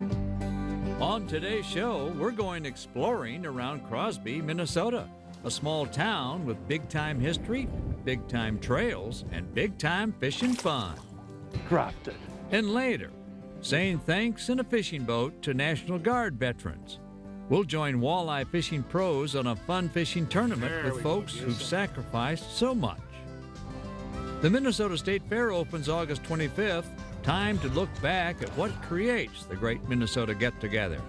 On today's show, we're going exploring around Crosby, Minnesota, a small town with big-time history, big-time trails, and big-time fishing fun. Dropped it. And later, saying thanks in a fishing boat to National Guard veterans. We'll join walleye fishing pros on a fun fishing tournament with folks who've sacrificed so much. The Minnesota State Fair opens August 25th. Time to look back at what creates the great Minnesota get-together.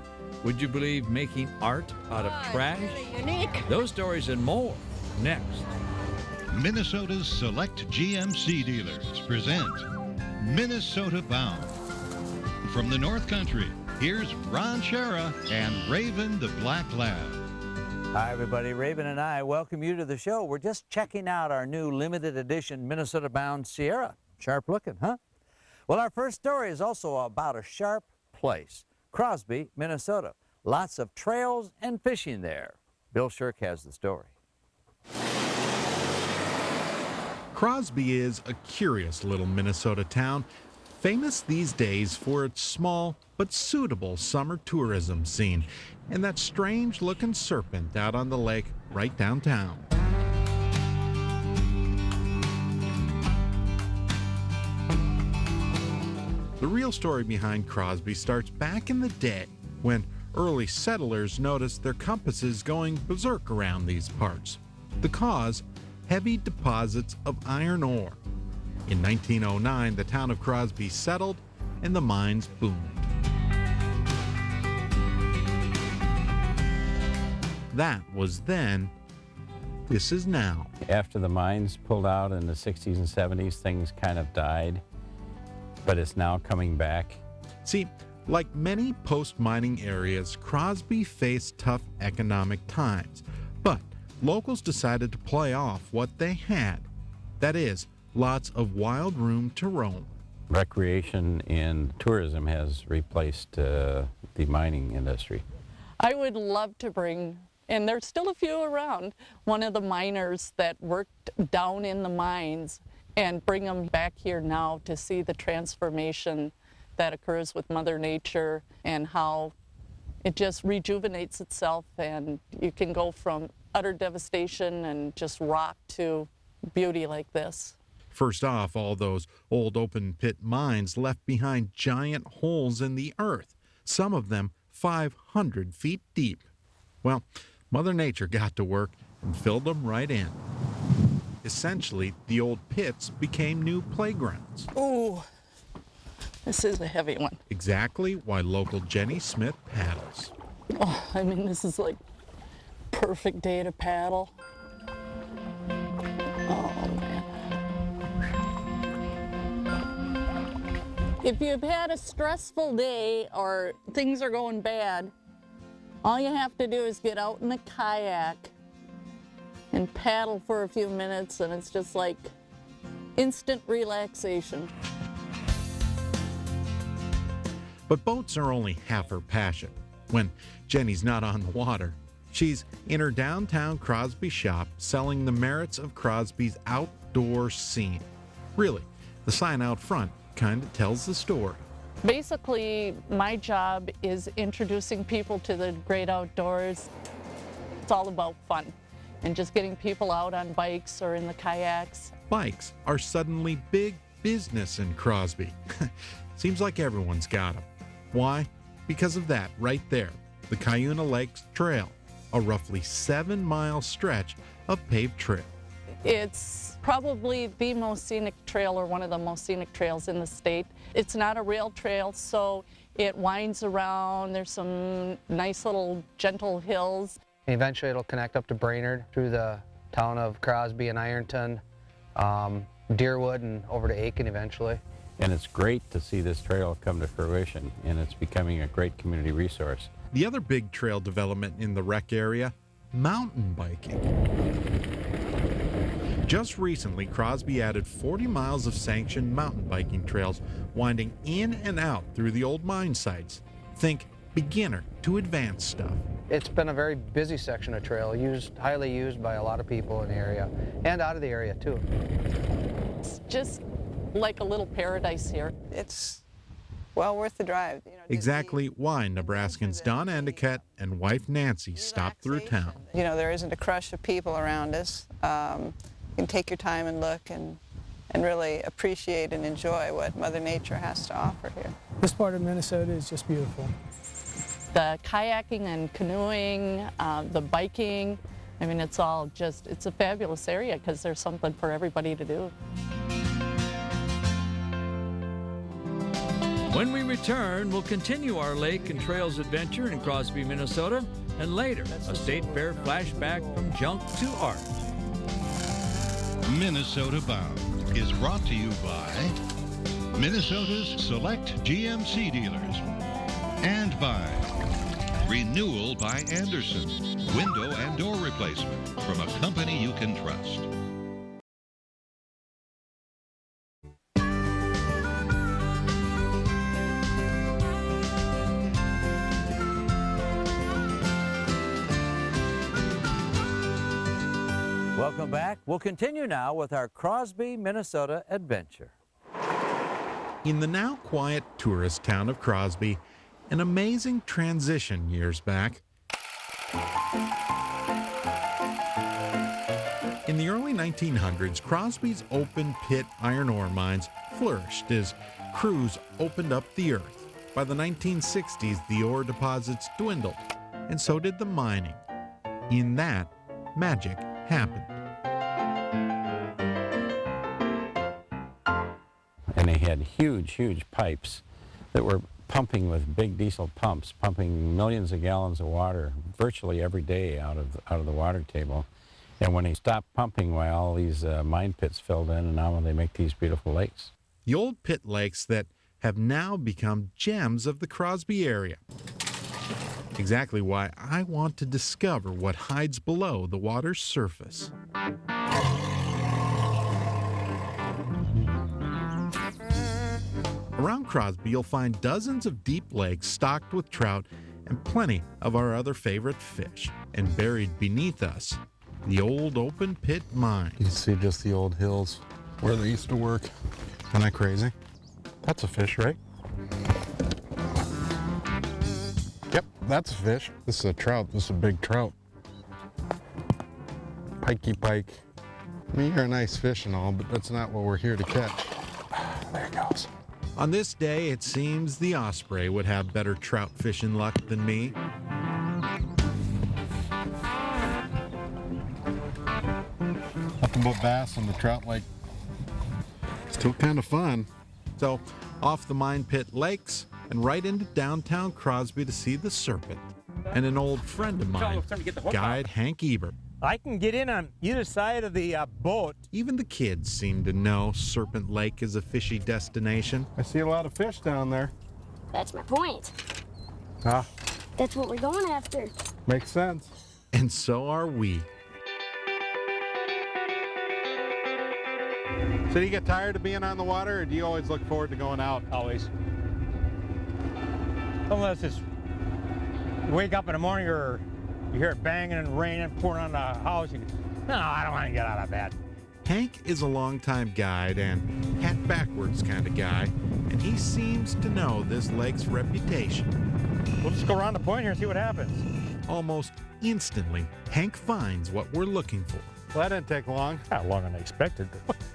Would you believe making art out of trash? Really unique. Those stories and more next. Minnesota's select GMC dealers present Minnesota Bound. From the North Country, here's Ron Shara and Raven the Black Lab. Hi everybody, Raven and I welcome you to the show. We're just checking out our new limited edition Minnesota Bound Sierra. Sharp looking, huh? Well, our first story is also about a sharp place, Crosby, Minnesota. Lots of trails and fishing there. Bill Shirk has the story. Crosby is a curious little Minnesota town, famous these days for its small but suitable summer tourism scene and that strange-looking serpent out on the lake right downtown. The real story behind Crosby starts back in the day when early settlers noticed their compasses going berserk around these parts. The cause? Heavy deposits of iron ore. In 1909, the town of Crosby settled and the mines boomed. That was then. This is now. After the mines pulled out in the 60s and 70s, things kind of died, but it's now coming back. See, like many post-mining areas, Crosby faced tough economic times, but locals decided to play off what they had. That is, lots of wild room to roam. Recreation and tourism has replaced the mining industry. I would love to bring, and there's still a few around, one of the miners that worked down in the mines and bring them back here now to see the transformation that occurs with Mother Nature and how it just rejuvenates itself, and you can go from utter devastation and just rock to beauty like this. First off, all those old open pit mines left behind giant holes in the earth, some of them 500 feet deep. Well, Mother Nature got to work and filled them right in. Essentially, the old pits became new playgrounds. Ooh, this is a heavy one. Exactly why local Jenny Smith paddles. Oh, I mean, this is like perfect day to paddle. Oh, man. If you've had a stressful day or things are going bad, all you have to do is get out in a kayak and paddle for a few minutes, and it's just like instant relaxation. But boats are only half her passion. When Jenny's not on the water, she's in her downtown Crosby shop selling the merits of Crosby's outdoor scene. Really, the sign out front kind of tells the story. Basically, my job is introducing people to the great outdoors. It's all about fun and just getting people out on bikes or in the kayaks. Bikes are suddenly big business in Crosby. Seems like everyone's got them. Why? Because of that right there, the Cuyuna Lakes Trail, a roughly 7-mile stretch of paved trail. It's probably the most scenic trail, or one of the most scenic trails in the state. It's not a rail trail, so it winds around. There's some nice little gentle hills. Eventually it'll connect up to Brainerd through the town of Crosby and Ironton, Deerwood, and over to Aiken eventually. And it's great to see this trail come to fruition, and it's becoming a great community resource. The other big trail development in the rec area, mountain biking. Just recently, Crosby added 40 miles of sanctioned mountain biking trails winding in and out through the old mine sites. Think beginner to advanced stuff. It's been a very busy section of trail, highly used by a lot of people in the area, and out of the area too. It's just like a little paradise here. It's well worth the drive. Exactly why Nebraskans Don Endicott and wife Nancy stopped through town. There isn't a crush of people around us. You can take your time and look and really appreciate and enjoy what Mother Nature has to offer here. This part of Minnesota is just beautiful. The kayaking and canoeing, the biking, I mean, it's a fabulous area because there's something for everybody to do. When we return, we'll continue our lake and trails adventure in Crosby, Minnesota, and later, a state fair flashback from junk to art. Minnesota Bound is brought to you by Minnesota's select GMC dealers and by Renewal by Anderson, window and door replacement from a company you can trust. Welcome back. We'll continue now with our Crosby, Minnesota adventure. In the now quiet tourist town of Crosby, an amazing transition years back. In the early 1900s, Crosby's open pit iron ore mines flourished as crews opened up the earth. By the 1960s, the ore deposits dwindled, and so did the mining. In that, magic happened. And they had huge, huge pipes that were pumping with big diesel pumps, pumping millions of gallons of water virtually every day out of the water table. And when they stopped pumping, well, all these mine pits filled in, and now they make these beautiful lakes. The old pit lakes that have now become gems of the Crosby area. Exactly why I want to discover what hides below the water's surface. Around Crosby, you'll find dozens of deep lakes stocked with trout and plenty of our other favorite fish. And buried beneath us, the old open pit mine. You can see just the old hills where they used to work. Isn't that crazy? That's a fish, right? Yep, that's a fish. This is a trout. This is a big trout. Pikey pike. I mean, you're a nice fish and all, but that's not what we're here to catch. There it goes. On this day, it seems the osprey would have better trout fishing luck than me. Nothing but bass on the trout lake. Still kind of fun. So, off the mine pit lakes and right into downtown Crosby to see the Serpent and an old friend of mine, guide Hank Ebert. I can get in on either side of the boat. Even the kids seem to know Serpent Lake is a fishy destination. I see a lot of fish down there. That's my point. Ah, That's what we're going after. makes sense. And so are we. So do you get tired of being on the water, or do you always look forward to going out? Always. Unless it's you wake up in the morning or you hear it banging and raining, pouring on the house. No, I don't want to get out of bed. Hank is a longtime guide and hat backwards kind of guy, and he seems to know this lake's reputation. We'll just go around the point here and see what happens. Almost instantly, Hank finds what we're looking for. Well, that didn't take long. Not longer than I expected.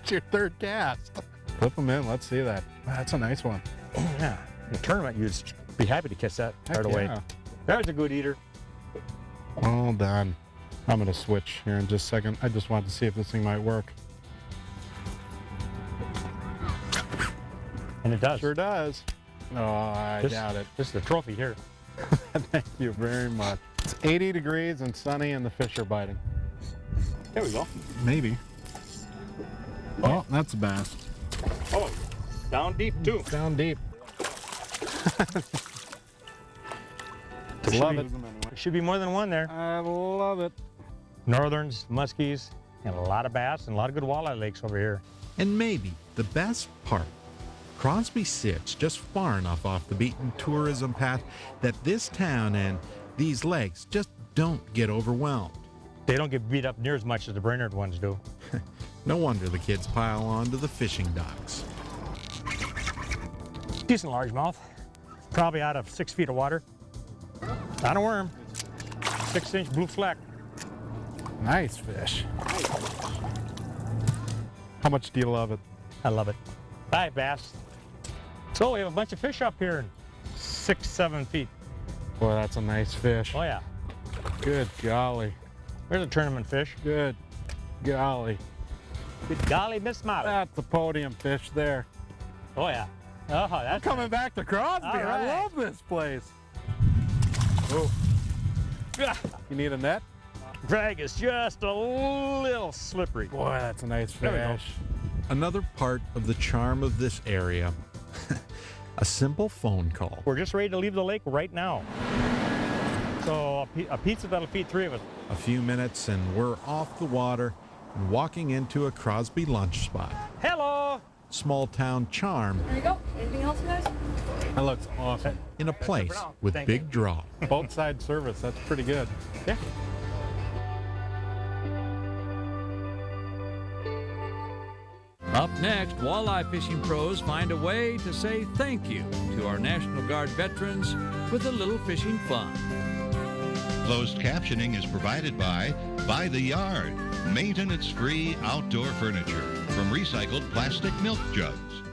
It's your third cast. Flip them in. Let's see that. Wow, that's a nice one. Yeah. In the tournament, you'd be happy to catch that Heck right away. yeah. There's a good eater. All done. I'm going to switch here in just a second. I just wanted to see if this thing might work. And it does. Sure does. Oh, I doubt it. This is the trophy here. Thank you very much. It's 80 degrees and sunny, and the fish are biting. There we go. Maybe. Oh, that's a bass. Oh, down deep too. Down deep. Love it. There should be more than one there. I love it. Northerns, muskies, and a lot of bass and a lot of good walleye lakes over here. And maybe the best part, Crosby sits just far enough off the beaten tourism path that this town and these lakes just don't get overwhelmed. They don't get beat up near as much as the Brainerd ones do. No wonder the kids pile on to the fishing docks. Decent largemouth. Probably out of 6 feet of water. Not a worm. 6-inch blue fleck. Nice fish. How much do you love it? I love it. Hi, bass. So we have a bunch of fish up here, 6-7 feet. Boy, that's a nice fish. Oh yeah. Good golly. There's a tournament fish. Good golly. Good golly, Miss Molly. That's a podium fish there. Oh yeah. Oh, that's I'm coming back to Crosby. All right. I love this place. Oh. You need a net? Drag is just a little slippery. Boy, that's a nice There we go. fish. Another part of the charm of this area, a simple phone call. We're just ready to leave the lake right now. So a pizza that'll feed 3 of us. A few minutes and we're off the water and walking into a Crosby lunch spot. Hello! Small town charm There you go. Anything else, guys? that looks awesome. In a place with Thank big draw. Boat side service, that's pretty good. Yeah. Up next, walleye fishing pros find a way to say thank you to our National Guard veterans with a little fishing fun. Closed captioning is provided by The Yard, maintenance-free outdoor furniture from recycled plastic milk jugs.